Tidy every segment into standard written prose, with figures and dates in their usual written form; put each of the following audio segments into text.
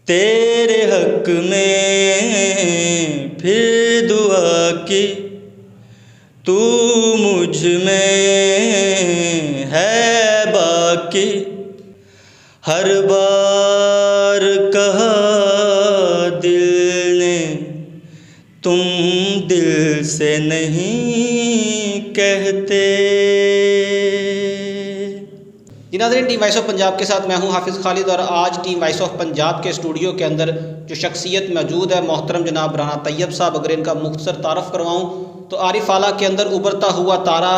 तेरे हक में फिर दुआ की, तू मुझ में है बाकी। हर बार कहा दिल ने, तुम दिल से नहीं कहते। जी नाज़रीन, टीम वॉइस ऑफ पंजाब के साथ मैं हूं हाफिज़ खालिद और आज टीम वॉइस ऑफ पंजाब के स्टूडियो के अंदर जो शख्सियत मौजूद है मोहतरम जनाब राना तैयब साहब, अगर इनका मुख्तसर तारफ़ करवाऊं तो आरिफ आला के अंदर उभरता हुआ तारा,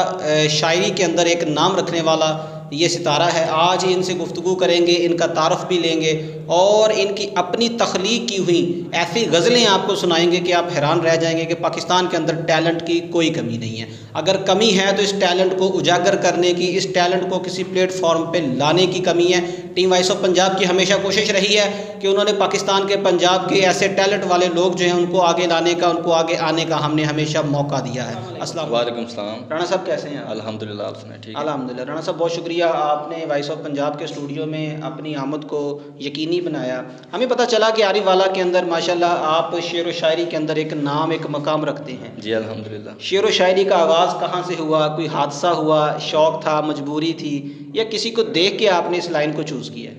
शायरी के अंदर एक नाम रखने वाला ये सितारा है। आज इनसे गुफ्तगू करेंगे, इनका तारफ़ भी लेंगे और इनकी अपनी तख्लीक की हुई ऐसी गज़लें आपको सुनाएंगे कि आप हैरान रह जाएंगे कि पाकिस्तान के अंदर टैलेंट की कोई कमी नहीं है। अगर कमी है तो इस टैलेंट को उजागर करने की, इस टैलेंट को किसी प्लेटफॉर्म पे लाने की कमी है। टीम वॉइस ऑफ पंजाब की हमेशा कोशिश रही है कि उन्होंने पाकिस्तान के, पंजाब के ऐसे टैलेंट वाले लोग जो हैं उनको आगे लाने का, उनको आगे आने का हमने हमेशा मौका दिया है। अस्सलाम वालेकुम सलाम। राणा साहब कैसे हैं? अल्हम्दुलिल्लाह, आप सुनाए? ठीक है अल्हम्दुलिल्लाह। राणा साहब बहुत शुक्रिया, आपने वॉइस ऑफ पंजाब के स्टूडियो में अपनी आमद को यकीनी बनाया। हमें पता चला कि आरिफ वाला के अंदर माशाल्लाह आप शेर व शायरी के अंदर एक नाम, एक मकाम रखते हैं। जी अल्हम्दुलिल्लाह। शेर व शायरी का आगाज़ कहाँ से हुआ? कोई हादसा हुआ, शौक़ था, मजबूरी थी, या किसी को देख के आपने इस लाइन को चूज़ किया?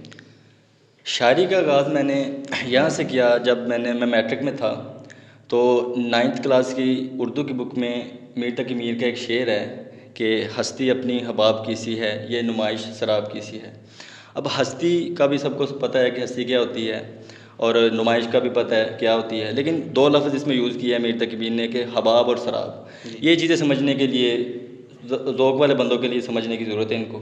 शायरी का आगाज़ मैंने यहाँ से किया जब मैं मैट्रिक में था तो 9th क्लास की उर्दू की बुक में मीर तकी मीर का एक शेर है कि हस्ती अपनी हबाब की सी है, ये नुमाइश शराब की सी है। अब हस्ती का भी सबको पता है कि हस्ती क्या होती है और नुमाइश का भी पता है क्या होती है, लेकिन दो लफ्ज़ इसमें यूज़ किया है मीर तकी मीर ने कि हबाब और शराब। ये चीज़ें समझने के लिए, ज़ौक़ वाले बंदों के लिए समझने की ज़रूरत है इनको।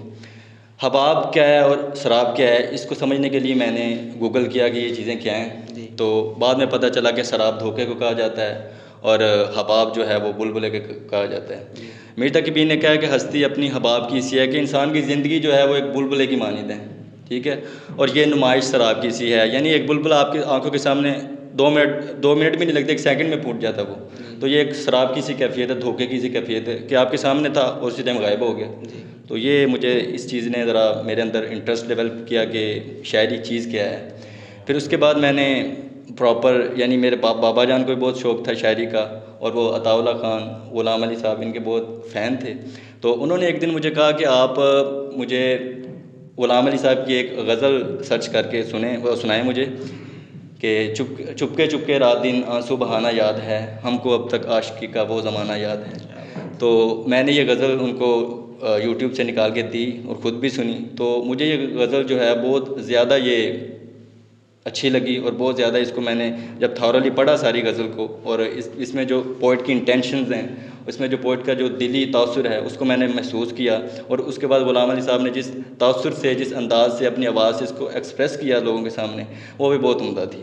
हबाब क्या है और शराब क्या है, इसको समझने के लिए मैंने गूगल किया कि ये चीज़ें क्या हैं। तो बाद में पता चला कि शराब धोखे को कहा जाता है और हबाब जो है वो बुलबुले के कहा जाता है। मीर तकी मीर ने कहा कि हस्ती अपनी हबाब की सी है कि इंसान की ज़िंदगी जो है वो एक बुलबुले की मानिंद है, ठीक है, और ये नुमाइश शराब की सी है। यानी एक बुलबुला आपकी आंखों के सामने 2 मिनट भी नहीं लगते, 1 सेकंड में फूट जाता वो। तो ये एक शराब की सी कैफियत है, धोखे की सी कैफियत है कि आपके सामने था और उसी टाइम गायब हो गया। तो ये मुझे इस चीज़ ने ज़रा मेरे अंदर इंटरेस्ट डेवलप किया कि शायरी चीज़ क्या है। फिर उसके बाद मैंने प्रॉपर, यानी मेरे बाबा जान को भी बहुत शौक़ था शायरी का और वो अताउल्लाह ख़ान, ग़ुलाम अली साहब इनके बहुत फ़ैन थे। तो उन्होंने एक दिन मुझे कहा कि आप मुझे ग़ुलाम अली साहब की एक गज़ल सर्च करके सुनाएं मुझे कि चुपके रात दिन आंसू बहाना याद है, हमको अब तक आशिकी का वो ज़माना याद है। तो मैंने ये गज़ल उनको यूट्यूब से निकाल के दी और ख़ुद भी सुनी। तो मुझे ये गज़ल जो है बहुत ज़्यादा ये अच्छी लगी और बहुत ज़्यादा इसको मैंने जब थॉरली पढ़ा सारी गज़ल को, और इसमें जो पोइट की इंटेंशंस हैं, उसमें जो पोइट का जो दिली तासुर है उसको मैंने महसूस किया। और उसके बाद ग़ुलाम अली साहब ने जिस तासुर से, जिस अंदाज़ से अपनी आवाज़ से इसको एक्सप्रेस किया लोगों के सामने, वो भी बहुत उम्दा थी।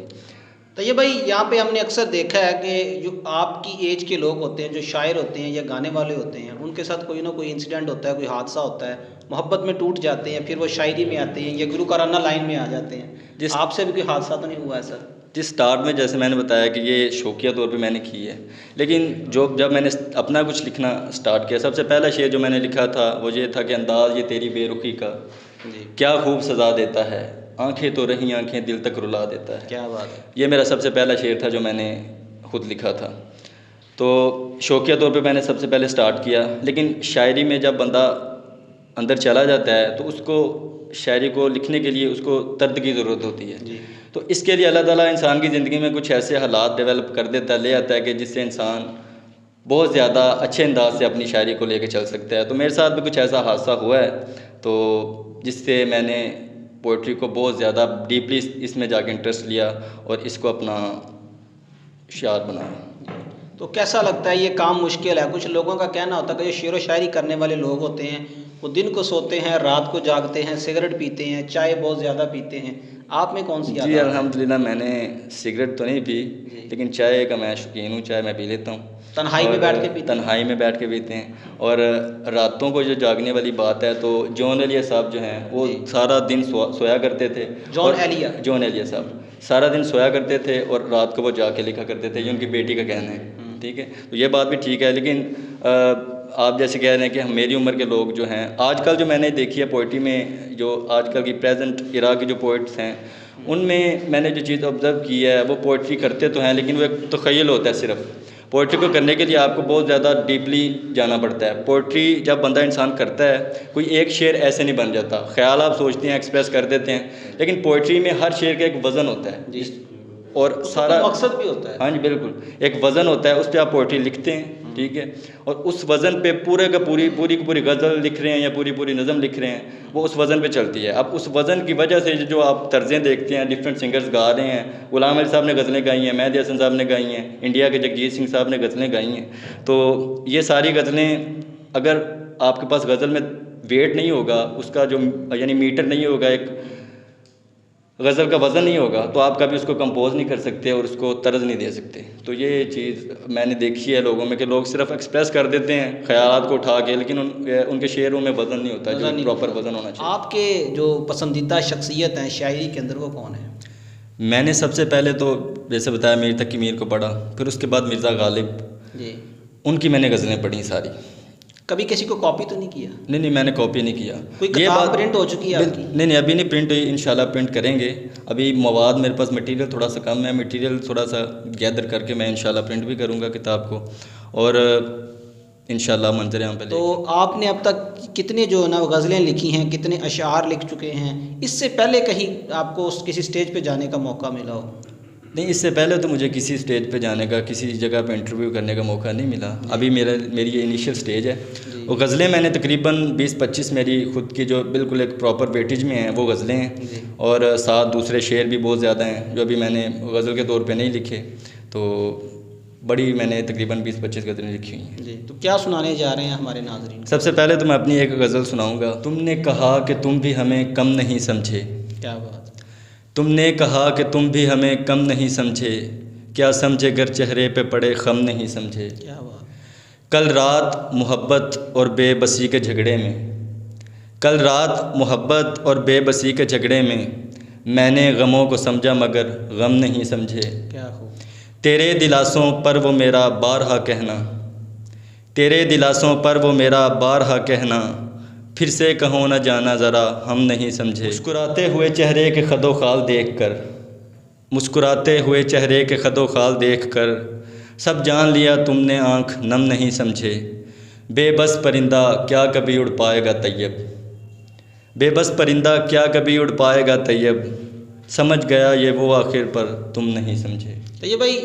तो ये भाई यहाँ पे हमने अक्सर देखा है कि जो आपकी एज के लोग होते हैं, जो शायर होते हैं या गाने वाले होते हैं, उनके साथ कोई ना कोई इंसिडेंट होता है, कोई हादसा होता है, मोहब्बत में टूट जाते हैं, फिर वो शायरी में आते हैं या गुरुकाराना लाइन में आ जाते हैं। आपसे भी कोई हादसा तो नहीं हुआ ऐसा? जिस स्टार्ट में जैसे मैंने बताया कि ये शौकिया तौर पे मैंने की है, लेकिन जब मैंने अपना कुछ लिखना स्टार्ट किया, सबसे पहला शेर जो मैंने लिखा था वो ये था कि अंदाज़ ये तेरी बेरुखी का क्या खूब सजा देता है, आंखें तो रही आंखें दिल तक रुला देता है। क्या बात है। ये मेरा सबसे पहला शेर था जो मैंने ख़ुद लिखा था। तो शौकिया तौर पे मैंने सबसे पहले स्टार्ट किया, लेकिन शायरी में जब बंदा अंदर चला जाता है तो उसको शायरी को लिखने के लिए उसको तर्द की ज़रूरत होती है। तो इसके लिए अल्लाह ताला इंसान की ज़िंदगी में कुछ ऐसे हालात डेवलप कर देता है, ले आता है कि जिससे इंसान बहुत ज़्यादा अच्छे अंदाज से अपनी शायरी को लेकर चल सकता है। तो मेरे साथ भी कुछ ऐसा हादसा हुआ है तो जिससे मैंने पोइट्री को बहुत ज़्यादा डीपली इसमें जाके इंटरेस्ट लिया और इसको अपना शायर बनाया। तो कैसा लगता है? ये काम मुश्किल है। कुछ लोगों का कहना होता है कि जो शेर व शायरी करने वाले लोग होते हैं वो दिन को सोते हैं, रात को जागते हैं, सिगरेट पीते हैं, चाय बहुत ज़्यादा पीते हैं। आप में कौन सी आदत है? जी अल्हम्दुलिल्लाह, मैंने सिगरेट तो नहीं पी, लेकिन चाय का मैं शौकीन हूँ, चाय मैं पी लेता हूँ। तन्हाई में बैठ के पीते हैं? तन्हाई में बैठ के पीते हैं। और रातों को जो जागने वाली बात है तो जॉन एलिया साहब जो हैं वो सारा दिन सोया करते थे। जॉन एलिया साहब सारा दिन सोया करते थे और रात को वो जाके लिखा करते थे, ये उनकी बेटी का कहना है, ठीक है। तो ये बात भी ठीक है, लेकिन आप जैसे कह रहे हैं कि हम मेरी उम्र के लोग जो हैं, आजकल जो मैंने देखी है पोइट्री में, जो आजकल की प्रेजेंट इरा के जो पोइट्स हैं उनमें मैंने जो चीज़ ऑब्ज़र्व की है वो पोइट्री करते तो हैं, लेकिन वो एक तख़य्युल होता है सिर्फ। पोइट्री को करने के लिए आपको बहुत ज़्यादा डीपली जाना पड़ता है। पोइट्री जब बंदा इंसान करता है, कोई एक शेर ऐसे नहीं बन जाता। ख़्याल आप सोचते हैं, एक्सप्रेस कर देते हैं, लेकिन पोइट्री में हर शेर का एक वज़न होता है जी, और सारा मकसद भी होता है। हाँ जी बिल्कुल, एक वज़न होता है, उस पर आप पोइट्री लिखते हैं, ठीक है, और उस वज़न पे पूरे का पूरी की पूरी गज़ल लिख रहे हैं या पूरी पूरी नज़म लिख रहे हैं, वो उस वज़न पे चलती है। अब उस वज़न की वजह से जो आप तर्ज़ें देखते हैं, डिफरेंट सिंगर्स गा रहे हैं, गुलाम अली साहब ने गज़लें गाई हैं, मेहदी हसन साहब ने गाई हैं, इंडिया के जगजीत सिंह साहब ने गज़लें गाई हैं, तो ये सारी गज़लें अगर आपके पास गज़ल में वेट नहीं होगा, उसका जो यानी मीटर नहीं होगा, एक गज़ल का वज़न नहीं होगा, तो आप कभी उसको कंपोज़ नहीं कर सकते और उसको तर्ज नहीं दे सकते। तो ये चीज़ मैंने देखी है लोगों में कि लोग सिर्फ एक्सप्रेस कर देते हैं ख़यालात को उठा के, लेकिन उनके शेरों में वज़न नहीं होता, जो प्रॉपर वज़न होना चाहिए। आपके जो पसंदीदा शख्सियत हैं शायरी के अंदर, वो कौन है? मैंने सबसे पहले तो जैसे बताया मीर तकी मीर को पढ़ा, फिर उसके बाद मिर्ज़ा गालिब जी, उनकी मैंने गज़लें पढ़ी सारी। कभी किसी को कॉपी तो नहीं किया? नहीं, मैंने कॉपी नहीं किया। कोई किताब प्रिंट हो चुकी है आपकी? नहीं, अभी नहीं प्रिंट हुई, इंशाल्लाह प्रिंट करेंगे। अभी मवाद मेरे पास मटेरियल थोड़ा सा कम है, मटेरियल थोड़ा सा गैदर करके मैं इंशाल्लाह प्रिंट भी करूँगा किताब को, और इंशाल्लाह मंजर आम पे। तो आपने अब तक कितने जो है ना गज़लें लिखी हैं, कितने अशार लिख चुके हैं? इससे पहले कहीं आपको किसी स्टेज पे जाने का मौका मिला हो? नहीं, इससे पहले तो मुझे किसी स्टेज पे जाने का, किसी जगह पे इंटरव्यू करने का मौका नहीं मिला। अभी मेरी ये इनिशियल स्टेज है। और गज़लें मैंने तकरीबन 20-25 मेरी ख़ुद की जो बिल्कुल एक प्रॉपर वेटेज में हैं वो गज़लें हैं, और साथ दूसरे शेर भी बहुत ज़्यादा हैं जो अभी मैंने गज़ल के तौर पे नहीं लिखे। तो बड़ी मैंने तकरीबन 20-25 गज़लें लिखी हुई हैं। जी, तो क्या सुनाने जा रहे हैं हमारे नाज़रीन? सबसे पहले तो मैं अपनी एक गज़ल सुनाऊँगा। तुमने कहा कि तुम भी हमें कम नहीं समझे। क्या बात! तुमने कहा कि तुम भी हमें कम नहीं समझे, क्या समझे गर चेहरे पे पड़े खम नहीं समझे। क्या बात! कल रात मोहब्बत और बेबसी के झगड़े में, कल रात मोहब्बत और बेबसी के झगड़े में मैंने गमों को समझा मगर गम नहीं समझे। क्या हो! तेरे दिलासों पर वो मेरा बारहा कहना, तेरे दिलासों पर वो मेरा बारहा कहना, फिर से कहो न जाना ज़रा हम नहीं समझे। मुस्कुराते हुए चेहरे के खदो खाल देख कर, मुस्कुराते हुए चेहरे के खदो खाल देख कर सब जान लिया तुमने आँख नम नहीं समझे। बेबस परिंदा क्या कभी उड़ पाएगा तैयब, बेबस परिंदा क्या कभी उड़ पाएगा तैयब, समझ गया ये वो आखिर पर तुम नहीं समझे। तो ये भाई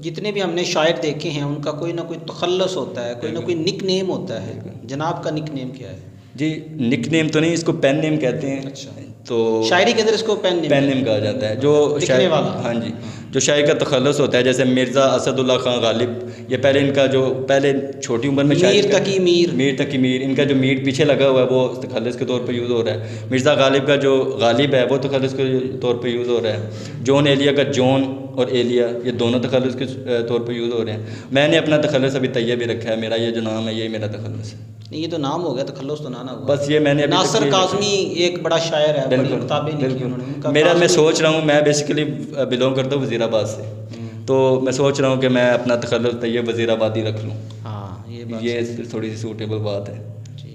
जितने भी हमने शायर देखे हैं उनका कोई ना कोई तखल्लुस होता है, कोई ना कोई निक नेम होता है। जनाब का निक नेम क्या है? जी, निक नेम तो नहीं, इसको पेन नेम कहते हैं। अच्छा, तो शायरी के अंदर इसको पेन नेम कहा जाता है। जो लिखने वाला, हाँ जी, जो शायर का तखल्लुस होता है, जैसे मिर्ज़ा असदुल्ला खान गालिब, ये पहले इनका जो पहले छोटी उम्र में मीर तकी मीर, इनका जो मीर पीछे लगा हुआ है वो तखल्लुस के तौर पे यूज़ हो रहा है। मिर्ज़ा गालिब का जो गालिब है वो तखल्लुस के तौर पे यूज़ हो रहा है। जॉन एलिया का जॉन और एलिया, ये दोनों तखल्लुस के तौर पे यूज़ हो रहे हैं। मैंने अपना तखल्लुस अभी तैयब भी रखा है, मेरा ये जो नाम है यही मेरा तखल्लुस है। ये तो नाम हो गया, तखल्लुस तो ना हुआ। बस ये मैंने नासिर काज़मी एक बड़ा शायर है, बड़ी किताबें लिखी उन्होंने। मेरा मैं सोच रहा हूँ, मैं बेसिकली बिलोंग करता हूँ वज़ीराबाद से, तो मैं सोच रहा हूँ कि मैं अपना तखल्लुस तैयब वज़ीराबादी रख लूँ। हाँ, ये थोड़ी सी सूटेबल बात है।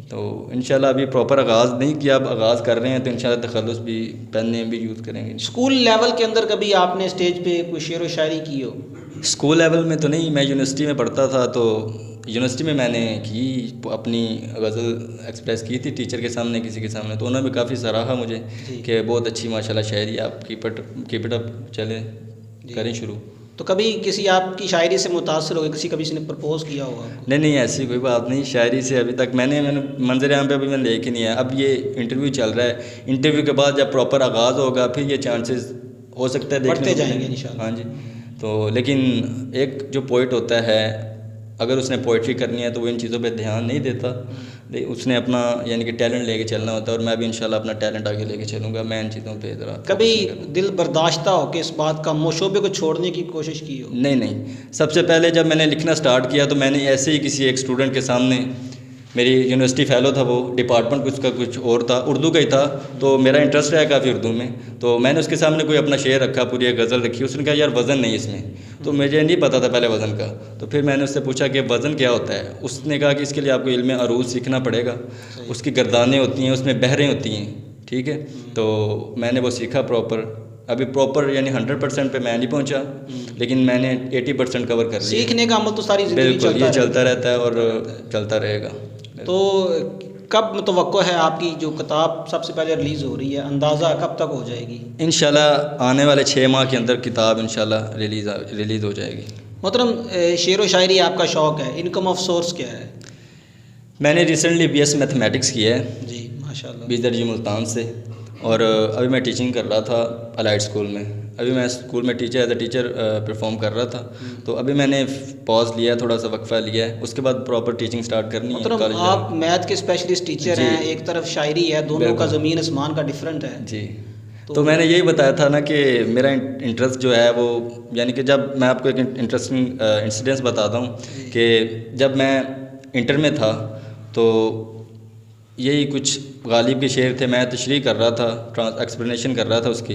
तो इंशाल्लाह अभी प्रॉपर आगाज़ नहीं किया, अब आगाज़ कर रहे हैं, तो इंशाल्लाह तखल्लुस भी पेन नेम भी यूज़ करेंगे। स्कूल लेवल के अंदर कभी आपने स्टेज पे कोई शेर व शायरी की हो? स्कूल लेवल में तो नहीं, मैं यूनिवर्सिटी में पढ़ता था, तो यूनिवर्सिटी में मैंने की अपनी गज़ल एक्सप्रेस की थी टीचर के सामने, किसी के सामने, तो उन्होंने भी काफ़ी सराहा मुझे कि बहुत अच्छी माशाल्लाह शायरी, आप कीप इट अप, चले करें शुरू। तो कभी किसी आपकी शायरी से मुतासर हो गए, किसी ने प्रपोज़ किया होगा? नहीं, ऐसी कोई बात नहीं। शायरी से अभी तक मैंने मंजर आम पे अभी मैंने लेके नहीं है। अब ये इंटरव्यू चल रहा है, इंटरव्यू के बाद जब प्रॉपर आगाज़ होगा फिर ये चांसेस हो सकता है बढ़ते जाएंगे इंशाल्लाह। हाँ जी। तो लेकिन एक जो पोइट होता है, अगर उसने पोइट्री करनी है तो वो इन चीज़ों पे ध्यान नहीं देता, उसने अपना यानी कि टैलेंट लेके चलना होता है, और मैं भी इंशाल्लाह अपना टैलेंट आगे लेके चलूँगा। मैं इन चीज़ों पे ज़रा कभी दिल बर्दाश्ता हो कि इस बात का शोबे को छोड़ने की कोशिश की हो? नहीं। सबसे पहले जब मैंने लिखना स्टार्ट किया तो मैंने ऐसे ही किसी एक स्टूडेंट के सामने, मेरी यूनिवर्सिटी फ़ेलो था वो, डिपार्टमेंट उसका कुछ और था, उर्दू का ही था, तो मेरा इंटरेस्ट है काफ़ी उर्दू में, तो मैंने उसके सामने कोई अपना शेर रखा, पूरी एक गज़ल रखी। उसने कहा यार वज़न नहीं इसमें, तो मुझे नहीं पता था पहले वज़न का, तो फिर मैंने उससे पूछा कि वज़न क्या होता है। उसने कहा कि इसके लिए आपको इल्म अरूज सीखना पड़ेगा, उसकी गर्दानें होती हैं, उसमें बहरें होती हैं, ठीक है। तो मैंने वो सीखा प्रॉपर, अभी प्रॉपर यानी 100% पे मैं नहीं पहुंचा, लेकिन मैंने 80% कवर कर लिया। सीखने का अमल तो सारी ज़िंदगी बिल्कुल, ये चलता रहता है और चलता रहेगा। तो कब मुतवक्को है आपकी जो किताब सबसे पहले रिलीज़ हो रही है, अंदाज़ा कब तक हो जाएगी? इंशाल्लाह आने वाले 6 माह के अंदर किताब इंशाल्लाह रिलीज़ हो जाएगी। मोहतरम, शेर व शायरी आपका शौक़ है, इनकम ऑफ सोर्स क्या है? मैंने रिसेंटली BS मैथमेटिक्स किया है जी माशाल्लाह। BZRG मुल्तान से, और अभी मैं टीचिंग कर रहा था अलाइड स्कूल में। अभी मैं स्कूल में एज अ टीचर परफॉर्म कर रहा था, तो अभी मैंने पॉज लिया, थोड़ा सा वक्फा लिया है, उसके बाद प्रॉपर टीचिंग स्टार्ट करनी है। मतलब आप मैथ के स्पेशलिस्ट टीचर हैं, एक तरफ शायरी है, दोनों का ज़मीन आसमान का डिफरेंट है जी। तो मैंने यही बताया था ना कि मेरा इंटरेस्ट जो है वो, यानी कि जब मैं आपको एक इंटरेस्टिंग इंसिडेंस बताता हूँ कि जब मैं इंटर में था तो यही कुछ गालिब के शेर थे, मैं तशरीह कर रहा था, एक्सप्लेनेशन कर रहा था उसकी,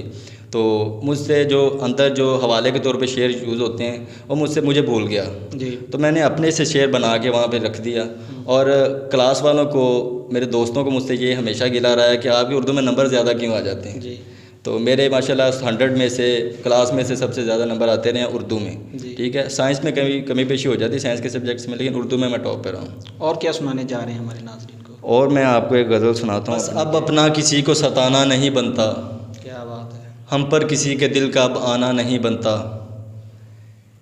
तो मुझसे जो अंदर जो हवाले के तौर पे शेर यूज़ होते हैं वो मुझे भूल गया जी। तो मैंने अपने से शेर बना के वहाँ पे रख दिया, और क्लास वालों को, मेरे दोस्तों को मुझसे ये हमेशा गिला रहा है कि आपकी उर्दू में नंबर ज़्यादा क्यों आ जाते हैं जी। तो मेरे माशाल्लाह 100 में से क्लास में से सबसे ज़्यादा नंबर आते रहे उर्दू में, ठीक है। साइंस में कमी पेशी हो जाती है साइंस के सब्जेक्ट्स में, लेकिन उर्दू में मैं टॉप पे रहा हूँ। और क्या सुनाने जा रहे हैं हमारे नाज़रीन को? और मैं आपको एक गज़ल सुनाता हूँ। अब अपना किसी को सताना नहीं बनता, क्या बात है। हम पर किसी के दिल का अब आना नहीं बनता,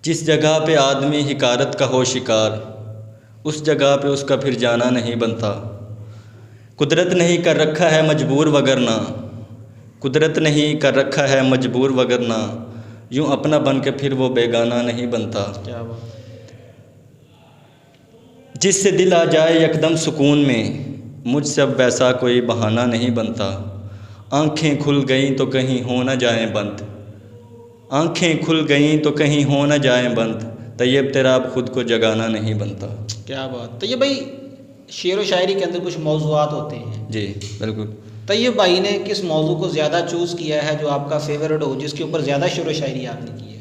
जिस जगह पे आदमी हिकारत का हो शिकार, उस जगह पे उसका फिर जाना नहीं बनता। कुदरत नहीं कर रखा है मजबूर वगरना, कुदरत नहीं कर रखा है मजबूर वगरना, यूँ अपना बन के फिर वो बेगाना नहीं बनता। क्या बात। जिससे दिल आ जाए यकदम सुकून में, मुझसे अब वैसा कोई बहाना नहीं बनता। आँखें खुल गईं तो कहीं हो न जाएं बंद, आँखें खुल गईं तो कहीं हो न जाएं बंद, तैयब तेरा अब खुद को जगाना नहीं बनता। क्या बात। तो ये भाई शेर व शायरी के अंदर कुछ मौज़ूआत होते हैं जी बिल्कुल। तैयब भाई ने किस मौजू को ज़्यादा चूज़ किया है जो आपका फेवरेट हो, जिसके ऊपर ज़्यादा शेर व शायरी आपने की है?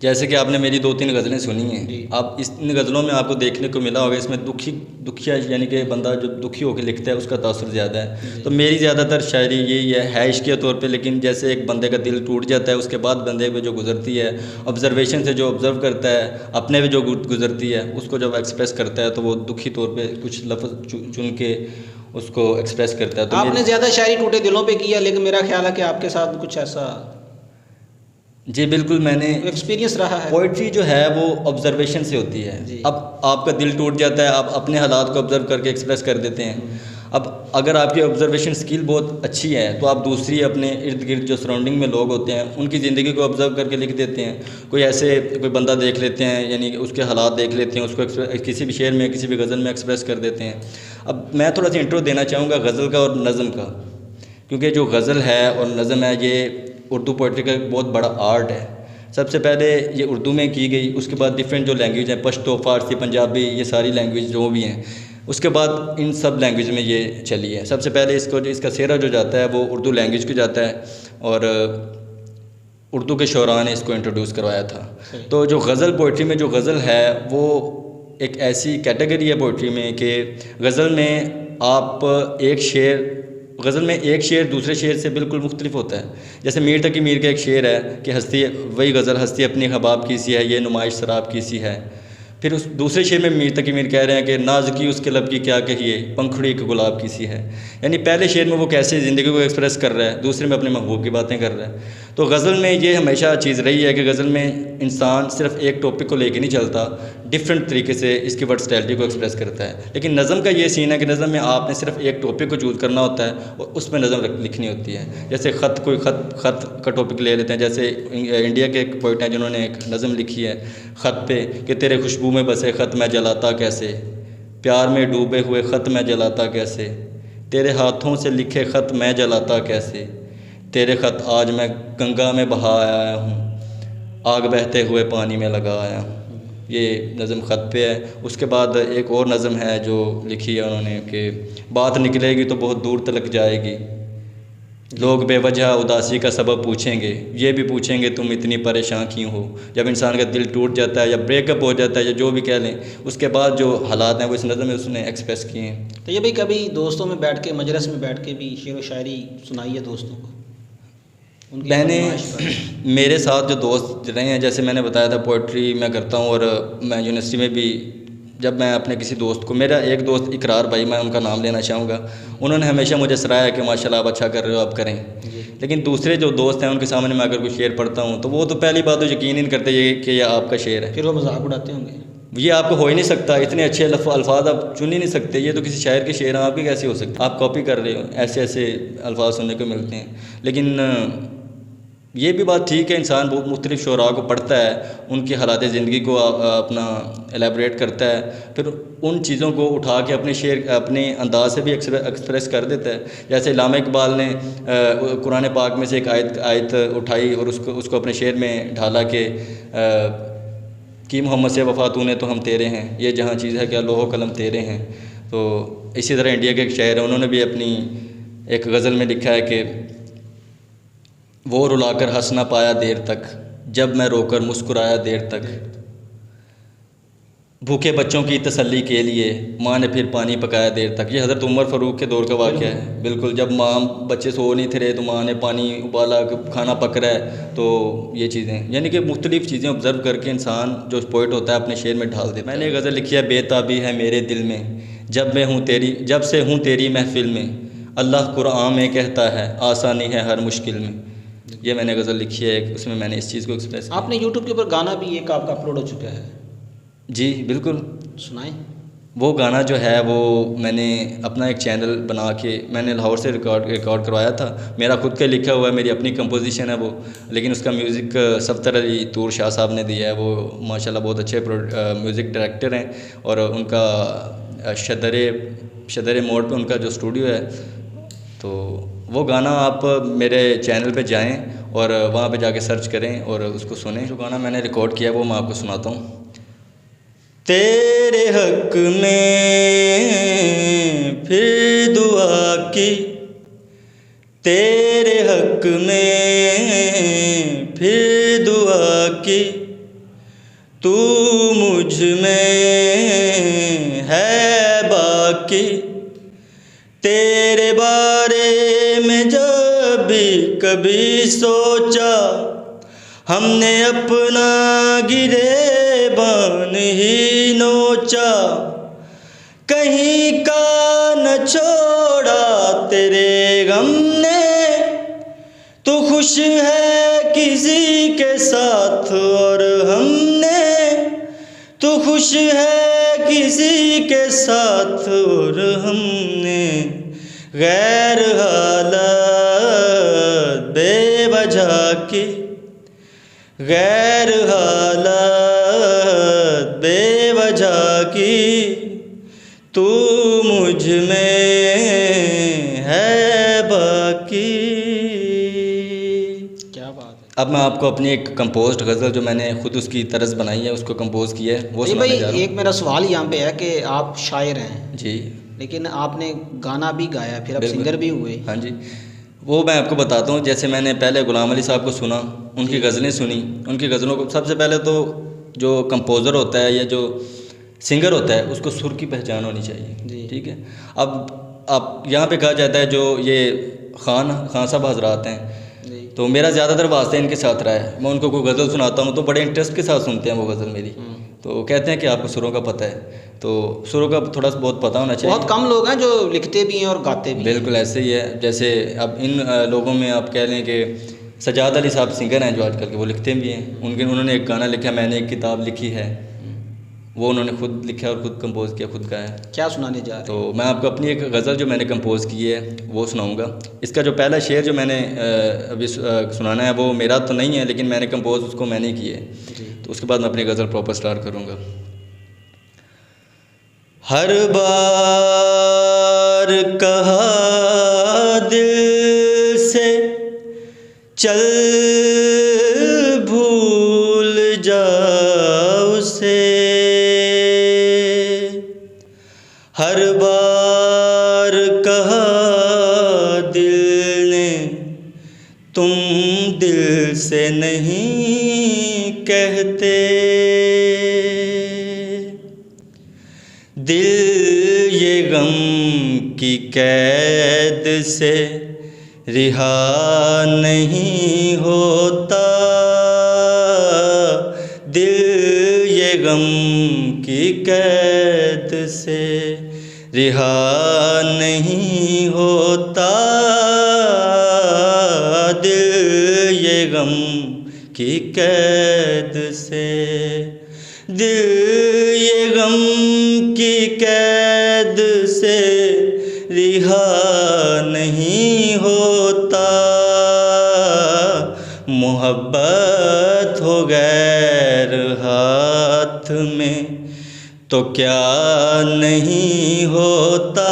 जैसे कि आपने मेरी 2-3 गज़लें सुनी हैं, आप इन गज़लों में आपको देखने को मिला होगा इसमें दुखिया यानी कि बंदा जो दुखी होकर लिखता है उसका तासुर ज़्यादा है। तो मेरी ज़्यादातर शायरी यही है इश्क के तौर पे, लेकिन जैसे एक बंदे का दिल टूट जाता है उसके बाद बंदे पे जो गुजरती है, ऑब्जर्वेशन से जो ऑब्ज़र्व करता है, अपने पे जो गुजरती है उसको जब एक्सप्रेस करता है तो वो दुखी तौर पर कुछ लफ्ज़ चुन के उसको एक्सप्रेस करता है। तो आपने ज़्यादा शायरी टूटे दिलों पे किया, लेकिन मेरा ख्याल है कि आपके साथ कुछ ऐसा। जी बिल्कुल, मैंने एक्सपीरियंस रहा है। पोइट्री जो है वो ऑब्जर्वेशन से होती है। अब आपका दिल टूट जाता है, आप अपने हालात को ऑब्ज़र्व करके एक्सप्रेस कर देते हैं। अब अगर आपकी ऑब्जर्वेशन स्किल बहुत अच्छी है तो आप दूसरी अपने इर्द गिर्द जो सराउंडिंग में लोग होते हैं उनकी ज़िंदगी को ऑब्ज़र्व करके लिख देते हैं। कोई बंदा देख लेते हैं, यानी कि उसके हालात देख लेते हैं, उसको किसी भी शेर में किसी भी गज़ल में एक्सप्रेस कर देते हैं। अब मैं थोड़ा सा इंट्रो देना चाहूँगा गज़ल का और नज़म का, क्योंकि जो गज़ल है और नज़म है ये उर्दू पोइट्री का एक बहुत बड़ा आर्ट है। सबसे पहले ये उर्दू में की गई, उसके बाद डिफरेंट जो लैंग्वेज हैं, पश्तो, फ़ारसी, पंजाबी, ये सारी लैंग्वेज जो भी हैं, उसके बाद इन सब लैंग्वेज में ये चली है। सबसे पहले इसका सेहरा जो जाता है वो उर्दू लैंग्वेज को जाता है, और उर्दू के शोरा ने इसको इंट्रोड्यूस करवाया था। तो जो गज़ल पोइट्री में जो गज़ल है वो एक ऐसी कैटेगरी है पोइट्री में कि गज़ल में आप गज़ल में एक शेर दूसरे शेर से बिल्कुल मुख्तलिफ होता है। जैसे मीर तकी मीर का एक शेर है कि वही गज़ल हस्ती अपनी ख़बाब की सी है, ये नुमाइश शराब की सी है। फिर उस दूसरे शेर में मीर तकी मीर कह रहे हैं कि नाज़ुकी उसके लब की क्या कहिए, पंखुड़ी एक गुलाब की सी है। यानी पहले शेर में वो कैसे ज़िंदगी को एक्सप्रेस कर रहा है, दूसरे में अपने महबूब की बातें कर रहा है। तो गज़ल में ये हमेशा चीज़ रही है कि गज़ल में इंसान सिर्फ एक टॉपिक को लेके नहीं चलता, डिफरेंट तरीके से इसकी वर्सटैलिटी को एक्सप्रेस करता है। लेकिन नज़म का ये सीन है कि नज़म में आपने सिर्फ एक टॉपिक को चूज़ करना होता है और उसमें नज़म लिखनी होती है। जैसे कोई ख़त का टॉपिक ले लेते हैं, जैसे इंडिया के एक पोइट हैं जिन्होंने एक नज़म लिखी है ख़त पे कि तेरे खुशबू में बसे ख़त मैं जलाता कैसे, प्यार में डूबे हुए ख़त मैं जलाता कैसे, तेरे हाथों से लिखे ख़त मैं जलाता कैसे, तेरे ख़त आज मैं गंगा में बहा आया हूँ, आग बहते हुए पानी में लगा आया हूँ। ये नज़म ख़त पे है। उसके बाद एक और नज़म है जो लिखी है उन्होंने कि बात निकलेगी तो बहुत दूर तलक जाएगी, लोग बेवजह उदासी का सबब पूछेंगे, ये भी पूछेंगे तुम इतनी परेशान क्यों हो। जब इंसान का दिल टूट जाता है या ब्रेकअप हो जाता है या जो भी कह लें, उसके बाद जो हालात हैं वो इस नज़म में उसने एक्सप्रेस किए हैं। तो ये भाई कभी दोस्तों में बैठ के, मजलिस में बैठ के भी शेर व शायरी सुनाई है दोस्तों को? उनकी मैंने फरमाइश पर? मेरे साथ जो दोस्त रहे हैं, जैसे मैंने बताया था पोइट्री मैं करता हूँ, और मैं यूनिवर्सिटी में भी जब मैं अपने किसी दोस्त को, मेरा एक दोस्त इकरार भाई, मैं उनका नाम लेना चाहूँगा, उन्होंने हमेशा मुझे सराहा कि माशाल्लाह आप अच्छा कर रहे हो, आप करें। जी। लेकिन दूसरे जो दोस्त हैं उनके सामने मैं अगर कोई शेर पढ़ता हूँ तो वो तो पहली बात तो यकीन ही नहीं करते ये कि ये आपका शेर है। फिर वो मजाक उड़ाते होंगे। ये आपको हो ही नहीं सकता, इतने अच्छे अल्फाज आप चुन ही नहीं सकते, ये तो किसी शायर के शेर हैं, आपके कैसे हो सकते, आप कॉपी कर रहे हो, ऐसे ऐसे अल्फाज सुनने को मिलते हैं। लेकिन ये भी बात ठीक है, इंसान बहुत मुख्तलिफ शुरा को पढ़ता है, उनकी हालात ज़िंदगी को अपना एलेबरेट करता है, फिर उन चीज़ों को उठा के अपने शेर अपने अंदाज से भी एक्सप्रेस कर देता है। जैसे अल्लामा इकबाल ने कुरान पाक में से एक आयत उठाई और उसको अपने शेर में ढाला कि मोहम्मद से वफ़ा तूने तो हम तेरे हैं, ये जहाँ चीज़ है क्या लोहो कलम तेरे हैं। तो इसी तरह इंडिया के एक शायर है, उन्होंने भी अपनी एक गज़ल में लिखा है कि वो रुलाकर हंस ना पाया देर तक, जब मैं रोकर मुस्कुराया देर तक, भूखे बच्चों की तसल्ली के लिए माँ ने फिर पानी पकाया देर तक। ये हज़रत उमर फ़ारूक के दौर का वाक़या है। बिल्कुल, जब बच्चे सो नहीं थे रहे तो माँ ने पानी उबाला, खाना पक रहा है, तो ये चीज़ें, यानी कि मुख्तलिफ़ चीज़ें ऑब्ज़र्व करके इंसान जो पोइट होता है अपने शेर में ढाल देता है। मैंने एक गज़ल लिखी है, बेताबी है मेरे दिल में जब से हूँ तेरी महफ़िल में, अल्लाह कुरान में कहता है आसानी है हर मुश्किल में। ये मैंने गज़ल लिखी है, उसमें मैंने इस चीज़ को एक्सप्रेस किया। आपने यूट्यूब के ऊपर गाना भी एक आपका अपलोड हो चुका है, जी बिल्कुल। सुनाएं। वो गाना जो है वो मैंने अपना एक चैनल बना के मैंने लाहौर से रिकॉर्ड करवाया था। मेरा खुद का लिखा हुआ है, मेरी अपनी कंपोजिशन है वो, लेकिन उसका म्यूज़िक सफ्तर अली तूर शाह साहब ने दिया है। वो माशाल्लाह बहुत अच्छे म्यूज़िक डायरेक्टर हैं, और उनका शदरे मोड़ पे उनका जो स्टूडियो है। तो वो गाना आप मेरे चैनल पे जाएं और वहाँ पे जाके सर्च करें और उसको सुनें। जो गाना मैंने रिकॉर्ड किया है वो मैं आपको सुनाता हूँ। तेरे हक में फिर दुआ की, तेरे हक में फिर दुआ की, तू मुझ में है बाकी। तेरे बारे में जब भी कभी सोचा, हमने अपना गिरेबान ही नोचा। कहीं का न छोड़ा तेरे गम ने, तू खुश है किसी के साथ और हमने, तू खुश है किसी के साथ और हमने। गैर हालत बेवजह की, गैर हालत बेवजह की, तू मुझ में है बाकी। क्या बात है। अब मैं आपको अपनी एक कंपोज्ड गज़ल जो मैंने खुद उसकी तर्ज बनाई है उसको कंपोज किया है वो सुनाने जा रहा हूँ। एक मेरा सवाल यहाँ पे है कि आप शायर हैं जी, लेकिन आपने गाना भी गाया, फिर आप बिल्कुल। सिंगर भी हुए। हाँ जी, वो मैं आपको बताता हूँ। जैसे मैंने पहले गुलाम अली साहब को सुना, उनकी गज़लें सुनी, उनकी गज़लों को सबसे पहले तो जो कंपोज़र होता है या जो सिंगर होता है उसको सुर की पहचान होनी चाहिए, ठीक है। अब यहाँ पे कहा जाता है जो ये खान साहब हजरात हैं, तो मेरा ज़्यादातर वास्ता इनके साथ रहा है। मैं उनको कोई गज़ल सुनाता हूँ तो बड़े इंटरेस्ट के साथ सुनते हैं वो गज़ल मेरी। तो कहते हैं कि आपको सुरों का पता है, तो सुरों का थोड़ा बहुत पता होना चाहिए। बहुत कम लोग हैं जो लिखते भी हैं और गाते भी। बिल्कुल ऐसे ही है। जैसे अब इन लोगों में आप कह लें कि सजाद अली साहब सिंगर हैं जो आजकल के, वो लिखते भी हैं। उन्होंने एक गाना लिखा, मैंने एक किताब लिखी है, वो उन्होंने खुद लिखा और खुद कंपोज किया, खुद का है। क्या सुनाने जा रहे हैं? तो मैं आपको अपनी एक गज़ल जो मैंने कंपोज की है वो सुनाऊंगा। इसका जो पहला शेर जो मैंने अभी सुनाना है वो मेरा तो नहीं है, लेकिन मैंने कंपोज उसको मैंने की है। तो उसके बाद मैं अपनी गज़ल प्रॉपर स्टार्ट करूँगा। हर बार कहा दिल से चल भूल जाओ उसे, हर बार कहा दिल ने तुम दिल से नहीं कहते। दिल ये गम की कैद से रिहा नहीं होता दिल ये गम की कैद से, रिहा नहीं होता दिल ये गम की कैद से, दिल ये गम की कैद से रिहा नहीं होता। मोहब्बत हो गैर हाथ में तो क्या नहीं होता,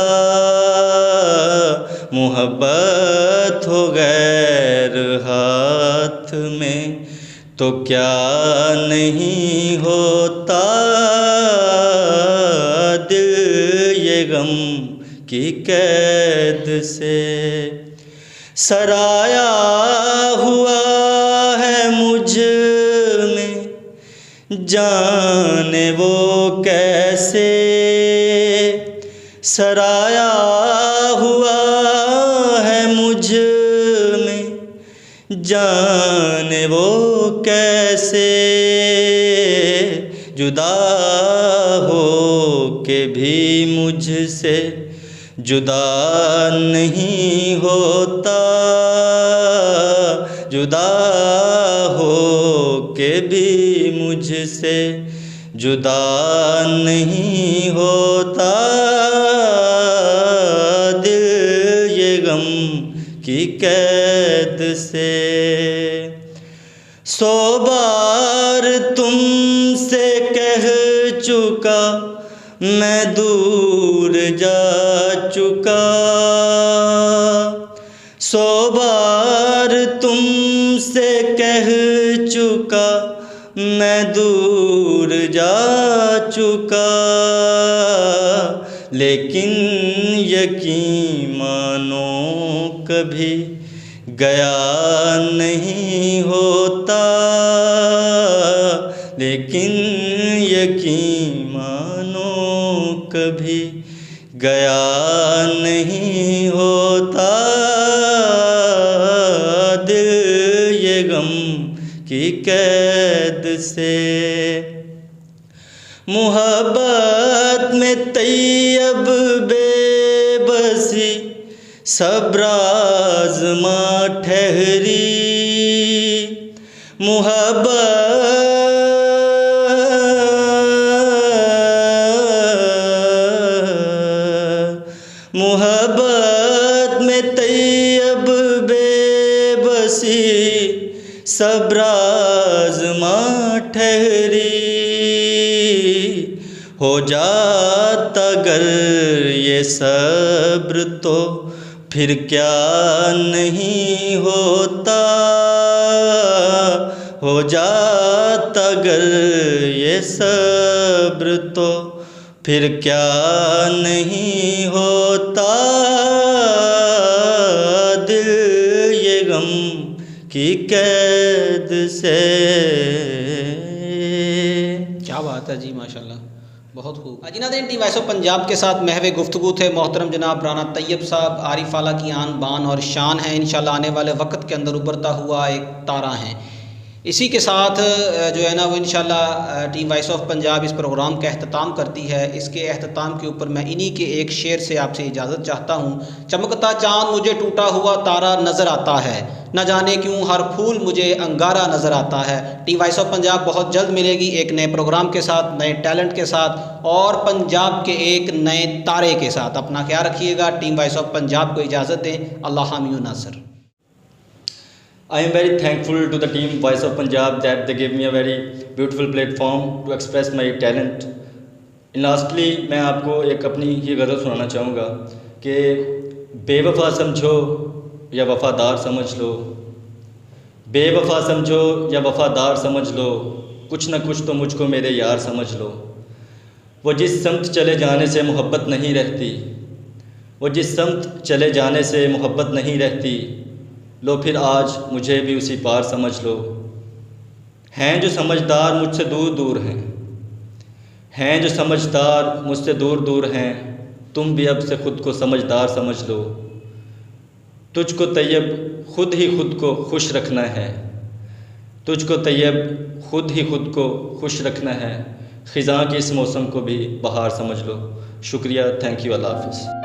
मोहब्बत हो गैर हाथ में तो क्या नहीं होता दिल ये गम की कैद से। सराया हुआ है मुझ में जाने वो कैसे, सराया हुआ है मुझ में जाने वो कैसे, जुदा हो के भी मुझसे जुदा नहीं होता, जुदा हो के भी मुझसे जुदा नहीं होता दिल ये गम की कैद से। 100 बार तुमसे कह चुका मैं दूर जा चुका, 100 बार तुमसे कह चुका मैं दूर जा चुका, लेकिन यकीन मानो कभी गया नहीं होता, लेकिन यकीन मानो कभी गया नहीं होता दिल ये गम की कैद से। मोहब्बत में तैयब बेबसी सब्र आज़मा ठहरी, मोहब्बत में तैयब बेबसी सब्र आज़मा ठहरी, हो जाता अगर ये सब्र तो फिर क्या नहीं होता, हो जाता अगर ये सब्र तो फिर क्या नहीं होता दिल ये गम की कैद से। क्या बात है जी, माशाल्लाह, बहुत खूब। जी नाज़रीन, टीम वॉइस ऑफ पंजाब के साथ महवे गुफ्तगू थे मोहतरम जनाब राना तैयब साहब। आरिफ आला की आन बान और शान है, इंशाल्लाह आने वाले वक्त के अंदर उभरता हुआ एक तारा है। इसी के साथ जो है ना वो इंशाल्लाह टीम वॉइस ऑफ पंजाब इस प्रोग्राम का अख्ताम करती है। इसके अख्ताम के ऊपर मैं इन्हीं के एक शेर से आपसे इजाज़त चाहता हूँ। चमकता चाँद मुझे टूटा हुआ तारा नज़र आता है, न जाने क्यों हर फूल मुझे अंगारा नज़र आता है। टीम वॉइस ऑफ पंजाब बहुत जल्द मिलेगी एक नए प्रोग्राम के साथ, नए टैलेंट के साथ और पंजाब के एक नए तारे के साथ। अपना ख्याल रखिएगा। टीम वॉइस ऑफ पंजाब को इजाज़त दें। अल्लाह हामी नासर। I am very thankful to the team Voice of Punjab that they gave me a very beautiful platform to express my talent. Lastly, मैं आपको एक अपनी ये गज़ल सुनाना चाहूँगा कि बेवफा समझो या वफ़ादार समझ लो, बेवफा समझो या वफ़ादार समझ लो, कुछ न कुछ तो मुझको मेरे यार समझ लो। वो जिस समत चले जाने से मोहब्बत नहीं रहती, वो जिस समत चले जाने से मोहब्बत नहीं रहती, लो फिर आज मुझे भी उसी पार समझ लो। हैं जो समझदार मुझसे दूर दूर हैं, हैं जो समझदार मुझसे दूर दूर हैं, तुम भी अब से ख़ुद को समझदार समझ लो। तुझको तैयब खुद ही खुद को खुश रखना है, तुझको तैयब खुद ही खुद को खुश रखना है, ख़िज़ां के इस मौसम को भी बहार समझ लो। शुक्रिया, थैंक यू, अल्लाह हाफ़िज़।